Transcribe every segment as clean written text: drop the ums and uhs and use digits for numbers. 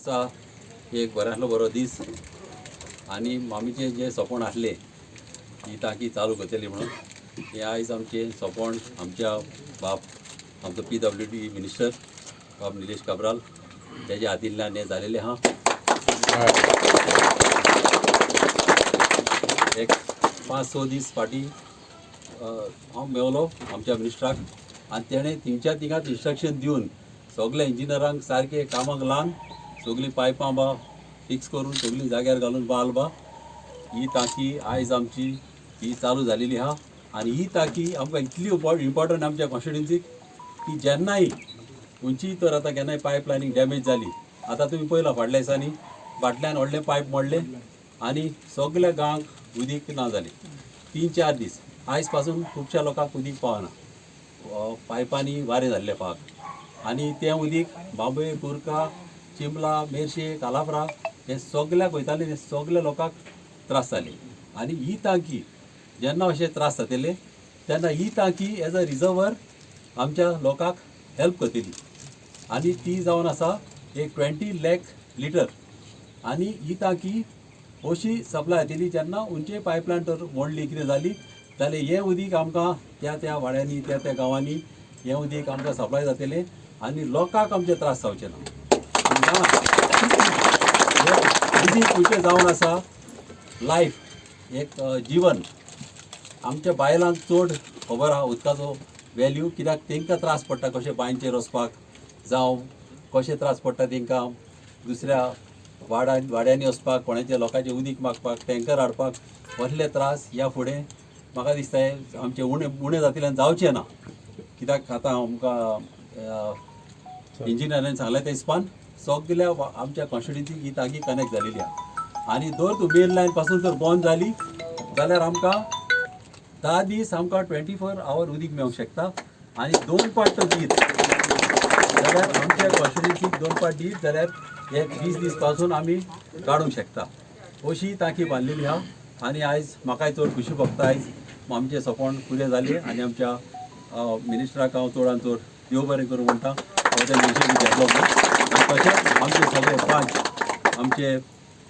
आजचा एक बऱ्यातलो बरो दीस आणि आमचे जे सपोण आसले ही टाकी चालू करतली म्हणून हे आयज आमचे सपोण आमच्या बाप आमचो PWD मिनिस्टर बाब निलेश काब्राल त्याच्या हातींतल्यान हे जालेले आहा. एक 5-6 दीस फाटी हांव मेवलो आमच्या मिनिस्टराक आनी तेणें तिंच्या तिगांत इन्स्ट्रक्शन दिवन सगल्या इंजिनियरांक सारके कामाक लावन सगलीं पायपां बा फिक्स करून सगलीं जाग्यार घालून बाल बा ही टाकी आयज आमची ही चालू जालेली आहा. आनी ही टाकी आमकां इतली इम्पॉर्टंट आमच्या कॉन्स्टिट्युन्सीक की जेन्नाय खंयचीय तर आतां केन्नाय पायप लायनींग डॅमेज जाली आतां तुमी पळयलां फाटल्या दिसांनी बाटल्यान व्हडले पायप मोडले आनी सगल्या गांवांक उदीक ना जालें. 3-4 दीस आयज पासून खुबश्या लोकांक उदीक पावना पायपांनी वारें जाल्ले पाक आनी तें उदीक बांबय कुरका चिंबला मेर्शे कालाफ्रा हे सगल्याक वयताले हे सगल्या लोकांक त्रास जाले. आनी ही टांकी जेन्ना अशे त्रास जातले तेन्ना ही टांकी एज अ रिजर्वर आमच्या लोकांक हेल्प करतली आनी ती जावन आसा एक 20 लाख लिटर आनी ही टांकी अशी सप्लाय जातली जेन्ना उंचे पायपलायन तर मोडली कितें जाली जाल्यार हें उदीक आमकां त्या वाड्यांनी त्या गांवांनी हें उदीक आमकां सप्लाय जातलें आनी लोकांक आमचे त्रास जावचे ना. उदीक खंयचें जावन आसा लायफ एक जीवन आमच्या बायलांक चड खबर आहा उदकाचो वॅल्यू कित्याक तांकां त्रास पडटा कशें बांयचेर वचपाक जावं कशें त्रास पडटा तांकां दुसऱ्या वाड्यांनी वचपाक कोणाच्या लोकांचें उदीक मागपाक टँकर हाडपाक असले त्रास ह्या फुडें म्हाका दिसता आमचे उणें जातल्यान जावचें ना. कित्याक आतां आमकां इंजिनियरांनी सांगलें ते हिसपान सगल्या आमच्या कॉन्स्टिट्युन्सीक ही टाकी कनेक्ट जालेली आहा आनी जर तूं मेन लायन पासून जर बंद जाली जाल्यार आमकां 10 दीस आमकां 24 आवर उदीक मेळूंक शकता आनी 2 पाट दीत जाल्यार आमच्या कॉन्स्टिट्युन्सीक 2 पाट दीत जाल्यार एक 20 दीस पासून आमी काडूंक शकता अशी टाकी बांदलेली आहा. आनी आयज म्हाकाय चड खुशी भोगता आयज आमचे सपोन पुरे जाले आनी आमच्या मिनिस्टराक हांव चडान चड देव बरें करूं म्हणटा ते इनिशिएटीव घेतलो आनी तशेंच आमचे सगळे 5 आमचे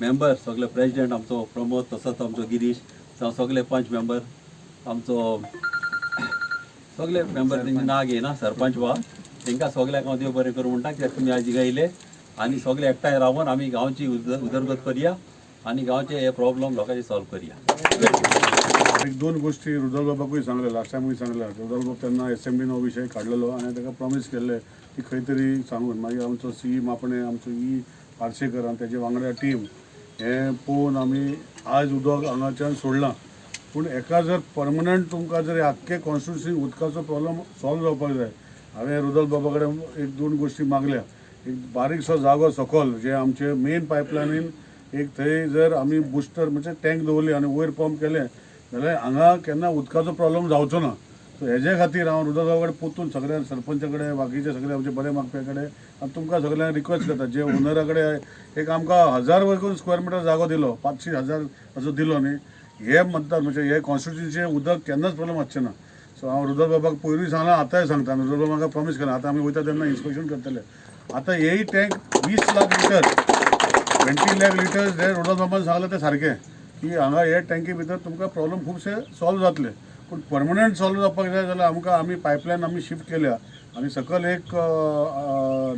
मेंबर सगळे प्रेसिडेंट आमचो प्रमोद तसोच आमचो गिरीश जावं सगळे 5 मेंबर आमचो सगळे मेंबर तेंचे नांव घेयना सरपंच वा तांकां सगळ्यांक हांव देव बरें करूं म्हणटा कित्याक तुमी आयज येयले आनी सगळे एकठांय रावन आमी गांवची उदरगत करया आनी गांवचे हे प्रॉब्लेम लोकांचे सॉल्व करया. 1-2 गोष्टी रुदल बाबाकूय सांगले लास्ट टायमूय सांगल्या रुदल बाब तेन्ना SMBन हो विशय काडलेलो आनी ताका प्रॉमीस केल्ले की खंय तरी सांगून मागीर आमचो CE मापणे आमचो E पार्सेकर आनी तेजे वांगडा टीम हें पळोवन आमी आयज उदक हांगाच्यान सोडलां. पूण एका जर परमनंट तुमकां जर आख्खे कॉन्स्टिट्युन्सीक उदकाचो प्रॉब्लम सॉल्व जावपाक जाय हांवें रुदल बाबा कडेन 1-2 गोश्टी मागल्या. एक बारीकसो जागो सकयल जे आमचे मेन पायपलायनीन एक थंय जर आमी बुस्टर म्हणजे टँक दवरली आनी वयर पंप केलें जाल्यार हांगा केन्ना उदकाचो प्रॉब्लम जावचो ना. सो हेजे खातीर हांव रुदल बाबा कडेन पोतून सगळ्या सरपंचा कडेन बाकीचे सगळे आमचे बरे मागप्या कडेन आनी तुमकां सगळ्यांक रिक्वेस्ट करता जे ओनरा कडेन एक आमकां 1000 वयर स्क्वेअर मिटर जागो दिलो 500,000 असो दिलो न्ही हे म्हणटात म्हणजे हे कॉन्स्टिट्युन्सीचें उदक केन्नाच प्रॉब्लम वचचें ना. सो हांव रुदल बाबाक पयलीं सांगलां आतांय सांगता रुदल बाबा म्हाका प्रॉमीस केला आतां आमी वयता तेन्ना इन्स्पेक्शन करतले. आतां हेय tank 20 lakh litre 20 lakh litre जे रुदल बाबान सांगलें तें सारकें की हांगा हे टँकी भितर तुमकां प्रॉब्लम खुबशे सॉल्व जातले. पूण परमनंट सॉल्व जावपाक जाय जाल्यार आमकां आमी पायपलायन आमी शिफ्ट केल्या आनी सकयल एक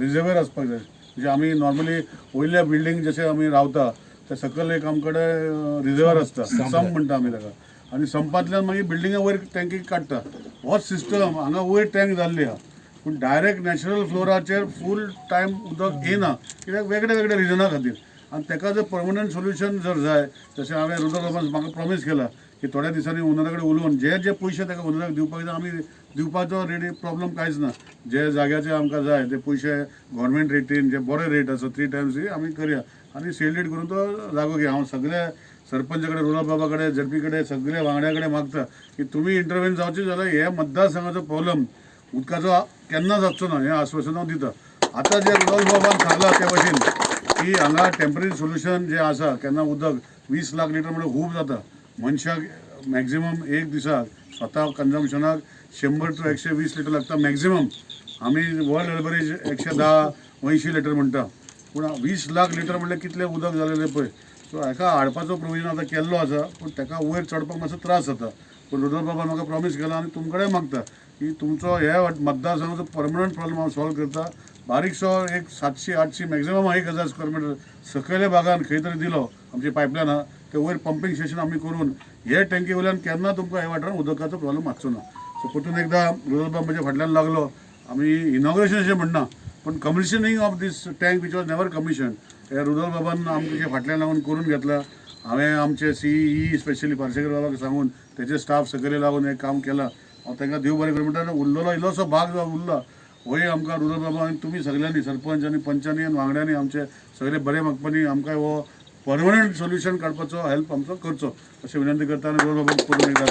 रिजर्वेर आसपाक जाय म्हणजे आमी नॉर्मली वयल्या बिल्डींग जशें आमी रावता ते सकयल एक आमचे कडेन रिजर्वर आसता संप म्हणटा आमी ताका आनी संपांतल्यान मागीर बिल्डिंगा वयर टँकी काडटा. होच सिस्टम हांगा वयर टँक जाल्ली आहा पूण डायरेक्ट नॅचरल फ्लोराचेर फूल टायम उदक येना कित्याक वेगळे वेगळे रिजना खातीर आनी ताका जर परमनंट सोल्युशन जर जाय जशें हांवें रुदल बाबान म्हाका प्रॉमीस केला की थोड्या दिसांनी ओनरा कडेन उलोवन जे पयशे ताका ओनराक दिवपाक जाय आमी दिवपाचो रेडी प्रॉब्लम कांयच ना. जे जाग्याचे आमकां जाय ते पयशे गव्हर्मेंट रेटीन जे बरे रेट आसा 3 टायम्स आमी करया आनी सेल्डेड करून तो जागो घे. हांव सगळ्या सरपंच कडेन रुदल बाबा कडेन झडपी कडेन सगळ्या वांगड्या कडेन मागता की तुमी इंटरव्हीन जावचे जाल्यार हे मतदारसंघाचो प्रॉब्लम उदकाचो केन्ना जावचो ना हें आश्वासन हांव दिता. आतां जे रुदल बाबान सांगलां ते भशेन की हांगा टेम्पररी सोल्युशन जे आसा केन्ना उदक 20 लाख लिटर म्हणजे खूब जाता मनशाक मॅक्झिमम एक दिसाक स्वता कन्जम्पशनाक 100 to 120 लिटर लागता मॅक्झिमम. आमी वर्ल्ड एवरेज 110-80 लिटर म्हणटा पूण 20 लाख लिटर म्हणल्यार कितलें उदक जालेलें पळय. सो हाका हाडपाचो प्रोविजन आतां केल्लो आसा, पूण ताका वयर चडपाक मातसो त्रास जाता. पूण रुरल बाबा म्हाका प्रॉमिस केला आनी तुमचे कडेन मागता की तुमचो हे मतदारसंघाचो परमनंट प्रॉब्लम हांव सॉल्व करता. बारीकसो एक 700-800 मॅक्झिमम 1000 स्क्वेअर मिटर सकयल्या भागान खंय तरी दिलो आमची पायपलायन आहा ते वयर पंपिंग स्टेशन आमी करून हे टँकी वयल्यान केन्ना तुमकां हे वाठारान उदकाचो प्रॉब्लम मातसो ना. सो परतून एकदां रुरल बाबा म्हज्या फाटल्यान लागलो. आमी इनॉग्रेशन अशें म्हणना, पण commissioning of this tank which was never commission हे रुरल बाबान आमच्या फाटल्यान लागून करून घेतला. हांवें आमचे CE स्पेशली पार्सेकर बाबाक सांगून तेजे स्टाफ सकयले लागून हें काम केलां. हांव तांकां देव बरें करूं म्हणटा. उरलेलो इल्लोसो भाग जो उरला होय आमकां रुरल बाबा आनी तुमी सगळ्यांनी सरपंच आनी पंचांनी आनी वांगड्यांनी आमचे सगळे बरे मागपांनी आमकां हो परमनंट सोल्युशन काडपाचो हेल्प आमचो करचो अशी विनंती करता. आनी रुरल बाबाक करून एकदा